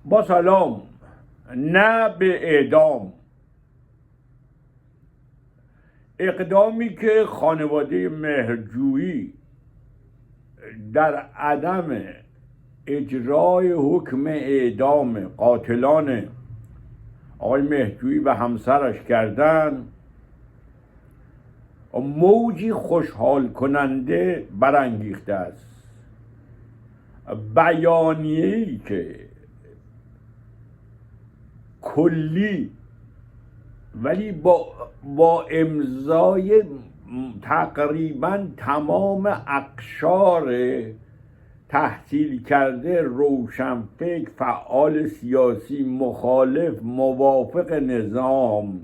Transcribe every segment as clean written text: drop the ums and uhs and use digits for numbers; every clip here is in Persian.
با سلام. نه به اعدام. اقدامی که خانواده مهرجویی در عدم اجرای حکم اعدام قاتلان آقای مهرجویی و همسرش کردن، موجی خوشحال کننده برانگیخته است. بیانیه‌ای که کلی ولی با امضای تقریبا تمام اقشار تحصیل کرده، روشنفکر، فعال سیاسی، مخالف، موافق نظام،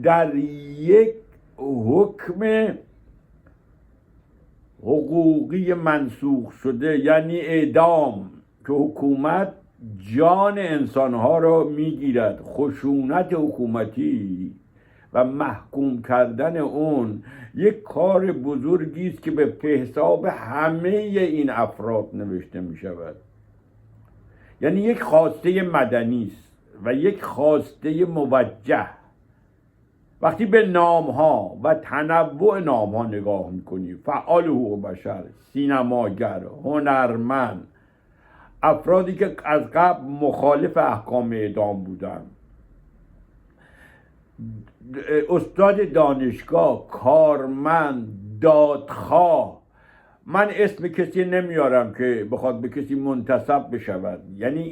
در یک حکم حقوقی منسوخ شده، یعنی اعدام، که حکومت جان انسانها را میگیرد، خشونت حکومتی و محکوم کردن اون یک کار بزرگی است که به حساب همه این افراد نوشته می شود. یعنی یک خواسته مدنی است و یک خواسته موجه. وقتی به نامها و تنوع نامها نگاه میکنی، فعال حقوق بشر، سینماگر، هنرمند، افرادی که از قبل مخالف احکام اعدام بودند، استاد دانشگاه، کارمند، دادخواه، من اسم کسی نمیارم که بخواد به کسی منتسب بشود. یعنی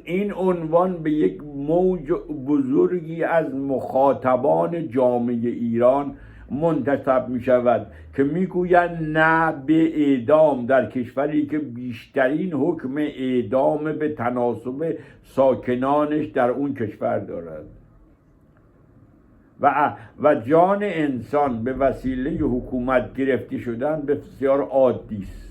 این عنوان به یک موج بزرگی از مخاطبان جامعه ایران منتسب می شود که میگویند نه به اعدام، در کشوری که بیشترین حکم اعدام به تناسب ساکنانش در اون کشور دارد و جان انسان به وسیله حکومت گرفته شدن بسیار عادی است.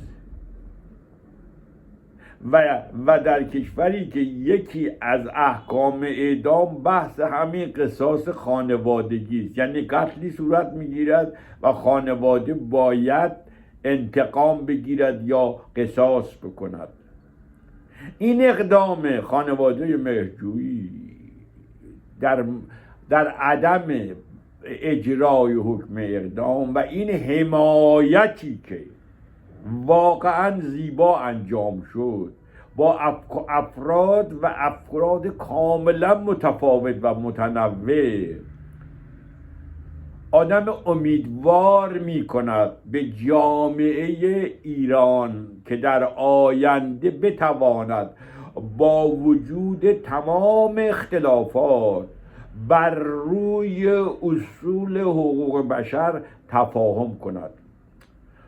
و در کشوری که یکی از احکام اعدام بحث همین قصاص خانوادگی است، یعنی قتلی صورت میگیرد و خانواده باید انتقام بگیرد یا قصاص بکند. این اقدام خانواده مهرجویی در عدم اجرای حکم اقدام و این حمایتی که واقعا زیبا انجام شد با افراد کاملا متفاوت و متنوع، آدم امیدوار می کند به جامعه ایران که در آینده بتواند با وجود تمام اختلافات بر روی اصول حقوق بشر تفاهم کند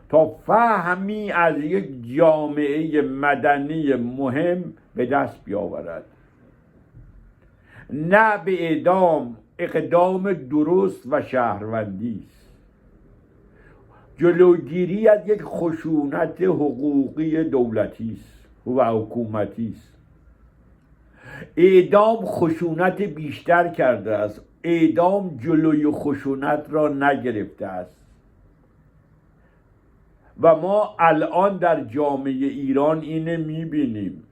تا فهمی از یک جامعه مدنی مهم به دست بیاورد. نه به اعدام اقدام درست و شهروندی است، جلوگیری از یک خشونت حقوقی دولتی است و حکومتی است. اعدام خشونت بیشتر کرده است، اعدام جلوی خشونت را نگرفته است. و ما الان در جامعه ایران اینه میبینیم.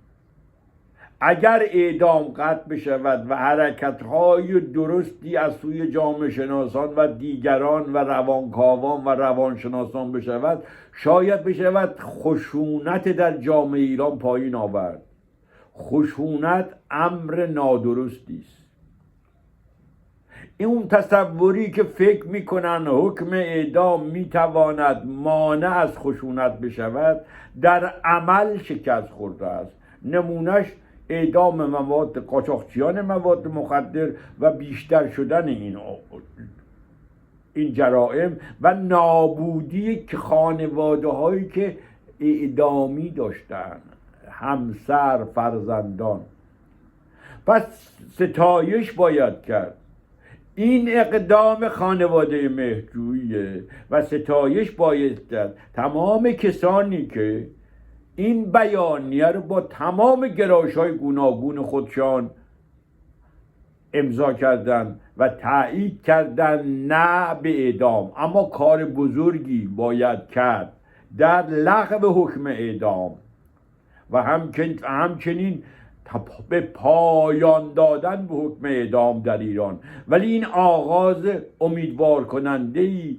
اگر اعدام قطع بشود و حرکت‌های درستی از سوی جامعه شناسان و دیگران و روانکاوان و روانشناسان بشود، شاید بشود خشونت در جامعه ایران پایین آورد. خشونت امر نادرستی است. این تصوری که فکر میکنن حکم اعدام میتواند مانع از خشونت بشود، در عمل شکست خورده است. نمونهش اعدام قاچاقچیان مواد مخدر و بیشتر شدن این جرائم و نابودی که خانواده هایی که اعدامی داشتن، همسر، فرزندان. پس ستایش باید کرد این اقدام خانواده مهرجوییه و ستایش باید کرد تمام کسانی که این بیانیه رو با تمام گرایش‌های گوناگون خودشان امضا کردن و تایید کردن نه به اعدام. اما کار بزرگی باید کرد در لغو حکم اعدام و همچنین به پایان دادن به حکم اعدام در ایران. ولی این آغاز امیدوار کننده‌ای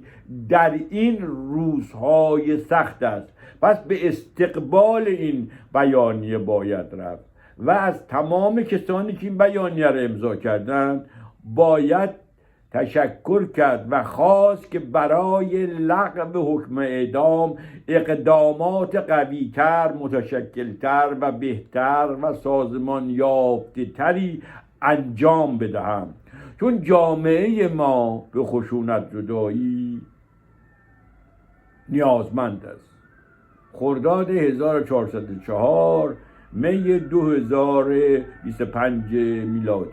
در این روزهای سخت است. پس به استقبال این بیانیه باید رفت و از تمام کسانی که این بیانیه را امضا کردند باید تشکر کرد و خواست که برای لغو حکم اعدام اقدامات قوی‌تر، متشکل‌تر و بهتر و سازمان یافته‌تری انجام بدهم، چون جامعه ما به خشونت زدایی نیازمند است. خرداد 1404 می 2025 میلادی.